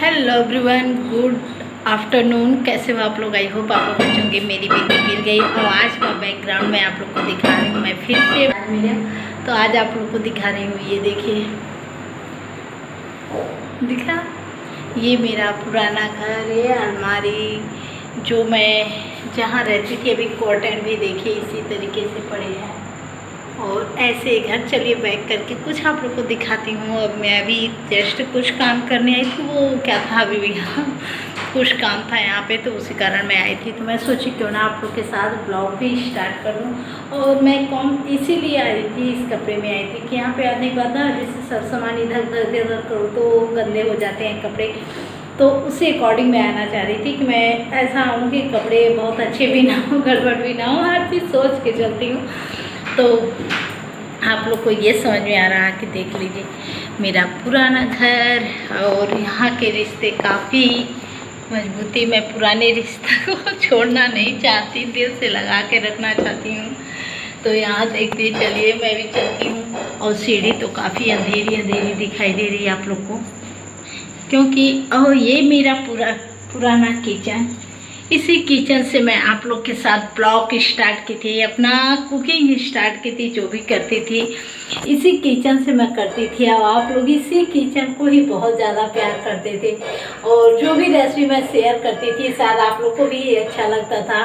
Hello everyone, good afternoon. कैसे हो आप लोग? आई होप आप लोग होंगे। मेरी बेटी गिर गई और आज का बैकग्राउंड मैं आप लोग को दिखा रही हूँ। मैं फिर से मिला तो आज आप लोग को दिखा रही हूँ। ये देखिए, दिखा, ये मेरा पुराना घर, ये अलमारी जो मैं जहाँ रहती थी। अभी कॉटन भी देखिए इसी तरीके से पड़े हैं और ऐसे घर। चलिए बैक करके कुछ आप लोग को दिखाती हूँ। अब मैं अभी जस्ट कुछ काम करने आई थी। वो क्या था, अभी भी कुछ काम था यहाँ पे, तो उसी कारण मैं आई थी। तो मैं सोची क्यों ना आप लोग के साथ ब्लॉग भी स्टार्ट कर दूँ। और मैं कौन इसीलिए आई थी, इस कपड़े में आई थी कि यहाँ पे आने के बाद ना जैसे सब सामान इधर उधर करो तो गंदे हो जाते हैं कपड़े। तो उसी अकॉर्डिंग मैं आना चाह रही थी कि मैं ऐसा आऊँ कि कपड़े बहुत अच्छे भी ना हो, गड़बड़ भी ना हो, हर चीज़ सोच के चलती हूँ। तो आप लोग को ये समझ में आ रहा है कि देख लीजिए मेरा पुराना घर और यहाँ के रिश्ते काफ़ी मजबूती। मैं पुराने रिश्ते को छोड़ना नहीं चाहती, दिल से लगा के रखना चाहती हूँ। तो यहाँ देखते चलिए मैं भी चलती हूँ। और सीढ़ी तो काफ़ी अंधेरी अंधेरी दिखाई दे रही है आप लोग को, क्योंकि ये मेरा पुराना किचन। इसी किचन से मैं आप लोग के साथ ब्लॉग स्टार्ट की थी, अपना कुकिंग स्टार्ट की थी, जो भी करती थी इसी किचन से मैं करती थी। और आप लोग इसी किचन को ही बहुत ज़्यादा प्यार करते थे और जो भी रेसिपी मैं शेयर करती थी शायद आप लोग को भी अच्छा लगता था।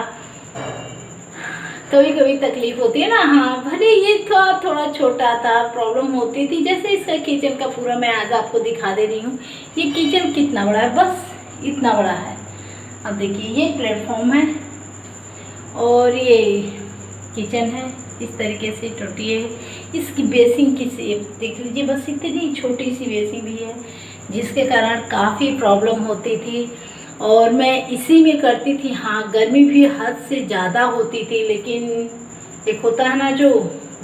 कभी कभी तकलीफ होती है ना, हाँ, भले ये थोड़ा छोटा था, प्रॉब्लम होती थी। जैसे इसका किचन का पूरा मैं आज आपको दिखा दे रही हूँ। ये किचन कितना बड़ा है, बस इतना बड़ा है। अब देखिए ये प्लेटफॉर्म है और ये किचन है, इस तरीके से टूटी है। इसकी बेसिंग की शेप देख लीजिए, बस इतनी छोटी सी बेसिंग भी है, जिसके कारण काफ़ी प्रॉब्लम होती थी। और मैं इसी में करती थी। हाँ, गर्मी भी हद से ज़्यादा होती थी, लेकिन एक होता है ना जो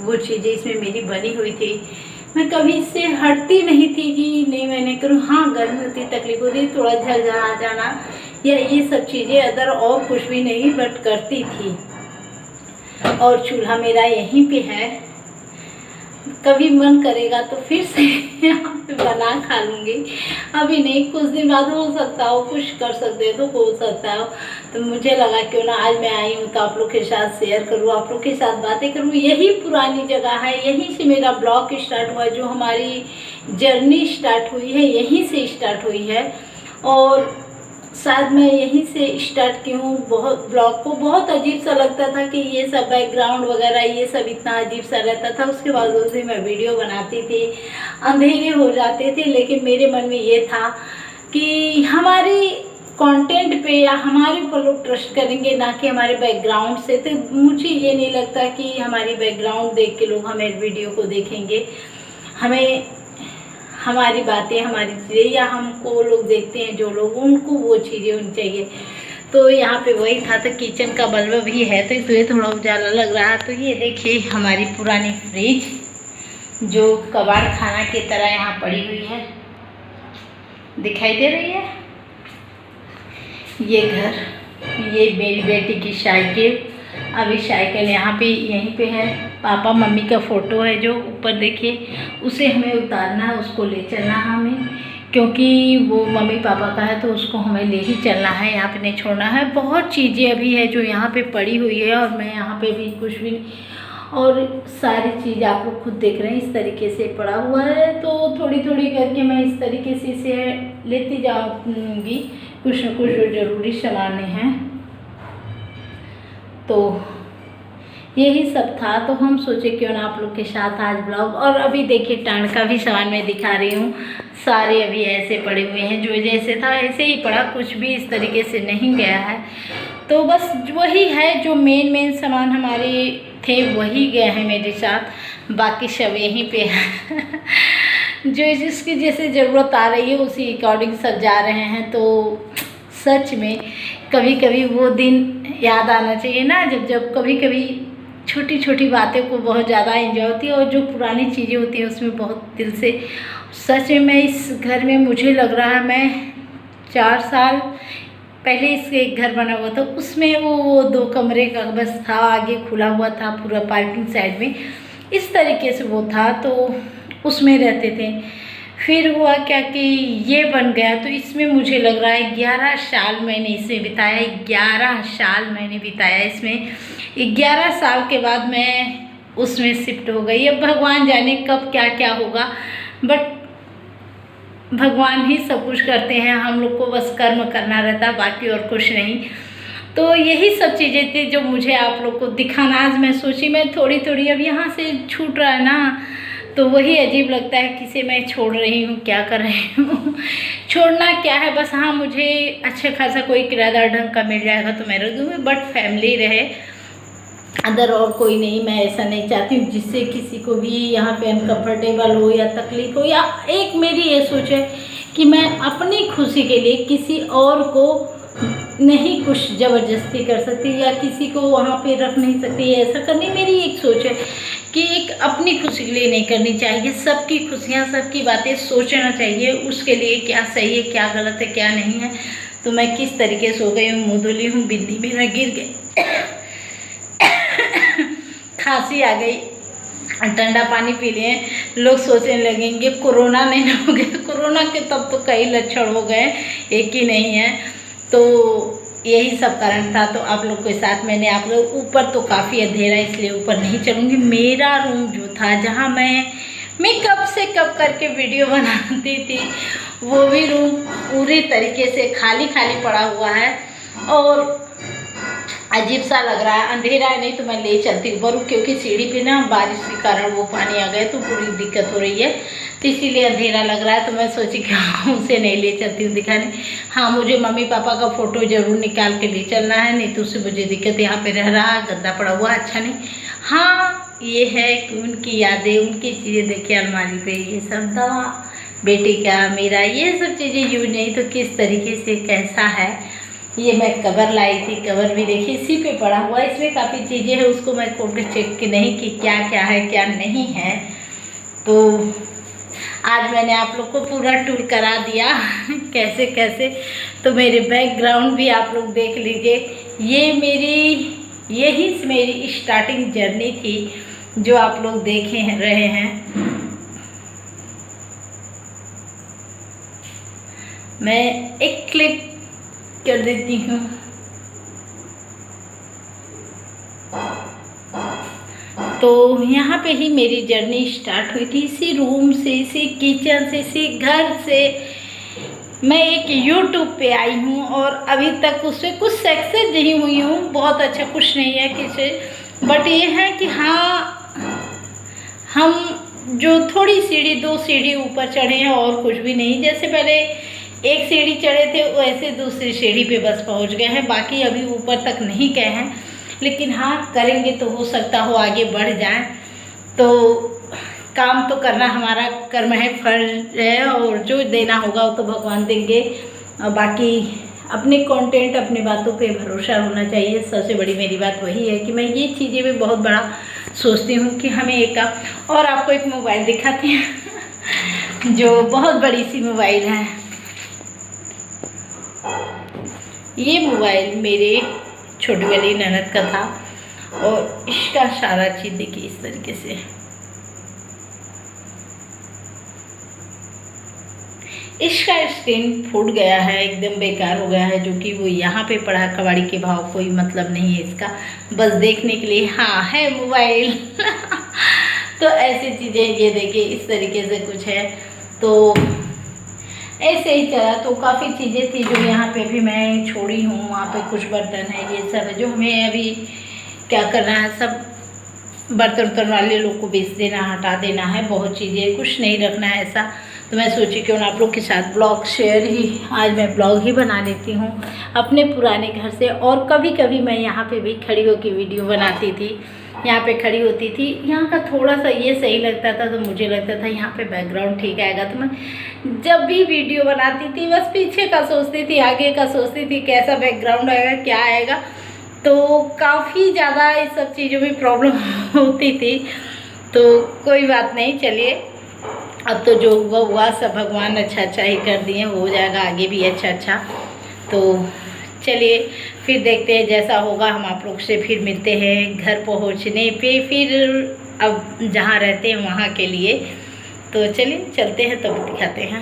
वो चीज़ें इसमें मेरी बनी हुई थी। मैं कभी इससे हटती नहीं थी कि नहीं मैं नहीं करूँ। हाँ, गर्मी होती, तकलीफ होती, थोड़ा झल आ जाना या ये सब चीज़ें, अदर और कुछ भी नहीं, बट करती थी। और चूल्हा मेरा यहीं पे है, कभी मन करेगा तो फिर से यहाँ पे बना खा लूँगी। अभी नहीं, कुछ दिन बाद हो सकता हो, कुछ कर सकते हो तो हो सकता हो। तो मुझे लगा क्यों ना आज मैं आई हूँ तो आप लोग के साथ शेयर करूँ, आप लोग के साथ बातें करूँ। यही पुरानी जगह है, यहीं से मेरा ब्लॉग स्टार्ट हुआ, जो हमारी जर्नी स्टार्ट हुई है यहीं से स्टार्ट हुई है। और शायद मैं यहीं से स्टार्ट की हूँ। बहुत ब्लॉग को बहुत अजीब सा लगता था कि ये सब बैकग्राउंड वगैरह ये सब इतना अजीब सा रहता था। उसके बावजूद भी मैं वीडियो बनाती थी, अंधेरे हो जाते थे, लेकिन मेरे मन में ये था कि हमारे कंटेंट पे या हमारे ऊपर लोग ट्रस्ट करेंगे, ना कि हमारे बैकग्राउंड से। तो मुझे ये नहीं लगता कि हमारी बैकग्राउंड देख के लोग हमें वीडियो को देखेंगे। हमें हमारी बातें, हमारी चीज़ें, या हमको लोग देखते हैं जो लोग, उनको वो चीज़ें होनी चाहिए। तो यहाँ पे वही था। तो किचन का बल्ब भी है तो इसलिए थोड़ा उजाला लग रहा है। तो ये देखिए हमारी पुरानी फ्रिज जो कबाड़ खाना की तरह यहाँ पड़ी हुई है, दिखाई दे रही है। ये घर, ये मेरी बेटी की साइकिल। अभी साइकिल यहाँ पे यहीं पे है। पापा मम्मी का फ़ोटो है जो ऊपर देखिए, उसे हमें उतारना है, उसको ले चलना है हमें, क्योंकि वो मम्मी पापा का है तो उसको हमें ले ही चलना है, यहाँ पे नहीं छोड़ना है। बहुत चीज़ें अभी है जो यहाँ पे पड़ी हुई है और मैं यहाँ पे भी कुछ भी नहीं। और सारी चीज़ आप लोग खुद देख रहे हैं, इस तरीके से पड़ा हुआ है। तो थोड़ी थोड़ी करके मैं इस तरीके से इसे लेती जाऊँगी, कुछ न कुछ जो ज़रूरी सामान हैं। तो यही सब था। तो हम सोचे क्यों ना आप लोग के साथ आज ब्लॉग। और अभी देखिए टाण का भी सामान मैं दिखा रही हूँ। सारे अभी ऐसे पड़े हुए हैं, जो जैसे था ऐसे ही पड़ा, कुछ भी इस तरीके से नहीं गया है। तो बस वही है, जो मेन सामान हमारे थे वही गए हैं मेरे साथ, बाकी सब यहीं पे है। जो जिसकी जैसे ज़रूरत आ रही है उसी अकॉर्डिंग सब जा रहे हैं। तो सच में कभी कभी वो दिन याद आना चाहिए ना, जब कभी कभी छोटी छोटी बातें को बहुत ज़्यादा एंजॉय होती है। और जो पुरानी चीज़ें होती हैं उसमें बहुत दिल से, सच में मैं इस घर में, मुझे लग रहा है मैं 4 साल पहले इसके एक घर बना हुआ था, उसमें वो 2 कमरे का बस था, आगे खुला हुआ था पूरा पार्किंग साइड में, इस तरीके से वो था। तो उसमें रहते थे। फिर हुआ क्या कि ये बन गया। तो इसमें मुझे लग रहा है 11 साल मैंने इसमें बिताया, 11 साल मैंने बिताया इसमें। 11 साल के बाद मैं उसमें शिफ्ट हो गई। अब भगवान जाने कब क्या क्या होगा, बट भगवान ही सब कुछ करते हैं, हम लोग को बस कर्म करना रहता, बाकी और कुछ नहीं। तो यही सब चीज़ें थी जो मुझे आप लोग को दिखाना। आज मैं सोची मैं थोड़ी थोड़ी, अब यहाँ से छूट रहा है ना, तो वही अजीब लगता है किसे मैं छोड़ रही हूँ, क्या कर रही हूँ। छोड़ना क्या है, बस हाँ मुझे अच्छा खासा कोई किराएदार ढंग का मिल जाएगा तो मैं रख दूँगी, बट फैमिली रहे, अदर और कोई नहीं। मैं ऐसा नहीं चाहती हूँ जिससे किसी को भी यहाँ पे अनकम्फर्टेबल हो या तकलीफ हो, या एक मेरी ये सोच है कि मैं अपनी खुशी के लिए किसी और को नहीं कुछ ज़बरदस्ती कर सकती या किसी को वहाँ पे रख नहीं सकती। ऐसा करनी मेरी एक सोच है कि एक अपनी खुशी के लिए नहीं करनी चाहिए, सबकी खुशियाँ सबकी बातें सोचना चाहिए, उसके लिए क्या सही है क्या गलत है क्या नहीं है। तो मैं किस तरीके से हो गई हूँ, मुँह धुली हूँ, बिंदी मेरा गिर गई, खांसी आ गई, ठंडा पानी पी लिए, लोग सोचने लगेंगे कोरोना नहीं हो गया। कोरोना के तब तो कई लक्षण हो गए, एक ही नहीं है। तो यही सब कारण था। तो आप लोग के साथ मैंने आप लोग, ऊपर तो काफ़ी अंधेरा इसलिए ऊपर नहीं चलूँगी। मेरा रूम जो था जहाँ मैं कब से कब करके वीडियो बनाती थी, वो भी रूम पूरी तरीके से खाली खाली पड़ा हुआ है और अजीब सा लग रहा है। अंधेरा है, नहीं तो मैं ले चलती ऊपर, क्योंकि सीढ़ी पे ना बारिश के कारण वो पानी आ गया तो पूरी दिक्कत हो रही है, तो इसीलिए अंधेरा लग रहा है। तो मैं सोची कि उसे नहीं ले चलती हूँ दिखाने। हाँ, मुझे मम्मी पापा का फ़ोटो ज़रूर निकाल के ले चलना है, नहीं तो उससे मुझे दिक्कत। यहाँ पे रह रहा गंदा पड़ा हुआ अच्छा नहीं। हाँ, ये है कि उनकी यादें, उनकी चीज़ें देखिए अलमारी पे, ये सब दवा बेटी का मेरा, ये सब चीज़ें यूज नहीं तो किस तरीके से कैसा है। ये मैं कवर लाई थी, कवर भी देखिए इसी पे पड़ा हुआ है। इसमें काफ़ी चीज़ें हैं, उसको मैं खोल के चेक की नहीं कि क्या क्या है क्या नहीं है। तो आज मैंने आप लोग को पूरा टूर करा दिया कैसे कैसे। तो मेरे बैकग्राउंड भी आप लोग देख लीजिए। ये यही मेरी स्टार्टिंग जर्नी थी जो आप लोग देखे रहे हैं। मैं एक क्लिप कर देती हूँ। तो यहाँ पे ही मेरी जर्नी स्टार्ट हुई थी, इसी रूम से, इसी किचन से, इसी घर से। मैं एक यूट्यूब पे आई हूँ और अभी तक उससे कुछ सक्सेस नहीं हुई हूँ, बहुत अच्छा कुछ नहीं है किसे, बट ये है कि हाँ हम जो थोड़ी सीढ़ी 2 सीढ़ी ऊपर चढ़े हैं और कुछ भी नहीं। जैसे पहले एक सीढ़ी चढ़े थे वैसे दूसरी सीढ़ी पे बस पहुंच गए हैं, बाकी अभी ऊपर तक नहीं गए हैं। लेकिन हाँ, करेंगे तो हो सकता हो आगे बढ़ जाए। तो काम तो करना हमारा कर्म है, फर्ज है, और जो देना होगा वो तो भगवान देंगे। और बाकी अपने कंटेंट, अपनी बातों पे भरोसा होना चाहिए। सबसे बड़ी मेरी बात वही है कि मैं ये चीज़ें भी बहुत बड़ा सोचती हूँ कि हमें एक काम। और आपको एक मोबाइल दिखाती हैं जो बहुत बड़ी सी मोबाइल है। ये मोबाइल मेरे छोटी वाली ननद का था और इसका सारा चीज़ देखिए इस तरीके से। इसका स्क्रीन फूट गया है, एकदम बेकार हो गया है, जो कि वो यहाँ पे पड़ा है। कबाड़ी के भाव कोई मतलब नहीं है इसका, बस देखने के लिए हाँ है मोबाइल तो ऐसी चीज़ें ये देखिए इस तरीके से कुछ है। तो ऐसे ही चला। तो काफ़ी चीज़ें थी जो यहाँ पे भी मैं छोड़ी हूँ। वहाँ पे कुछ बर्तन है, ये सब है जो हमें अभी क्या करना है, सब बर्तन वाले लोग को बेच देना, हटा देना है। बहुत चीज़ें, कुछ नहीं रखना है ऐसा। तो मैं सोची क्यों ना आप लोग के साथ ब्लॉग शेयर ही, आज मैं ब्लॉग ही बना लेती हूँ अपने पुराने घर से। और कभी कभी मैं यहाँ पे भी खड़ी होकर वीडियो बनाती थी, यहाँ पे खड़ी होती थी। यहाँ का थोड़ा सा ये सही लगता था, तो मुझे लगता था यहाँ पे बैकग्राउंड ठीक आएगा। तो मैं जब भी वीडियो बनाती थी बस पीछे का सोचती थी, आगे का सोचती थी, कैसा बैकग्राउंड आएगा क्या आएगा। तो काफ़ी ज़्यादा इस सब चीज़ों में प्रॉब्लम होती थी। तो कोई बात नहीं, चलिए अब तो जो हुआ हुआ, सब भगवान अच्छा अच्छा ही कर दिए, हो जाएगा आगे भी अच्छा अच्छा। तो चलिए फिर देखते हैं जैसा होगा। हम आप लोग से फिर मिलते हैं घर पहुंचने पे, फिर अब जहाँ रहते हैं वहाँ के लिए। तो चलिए चलते हैं तब दिखाते हैं।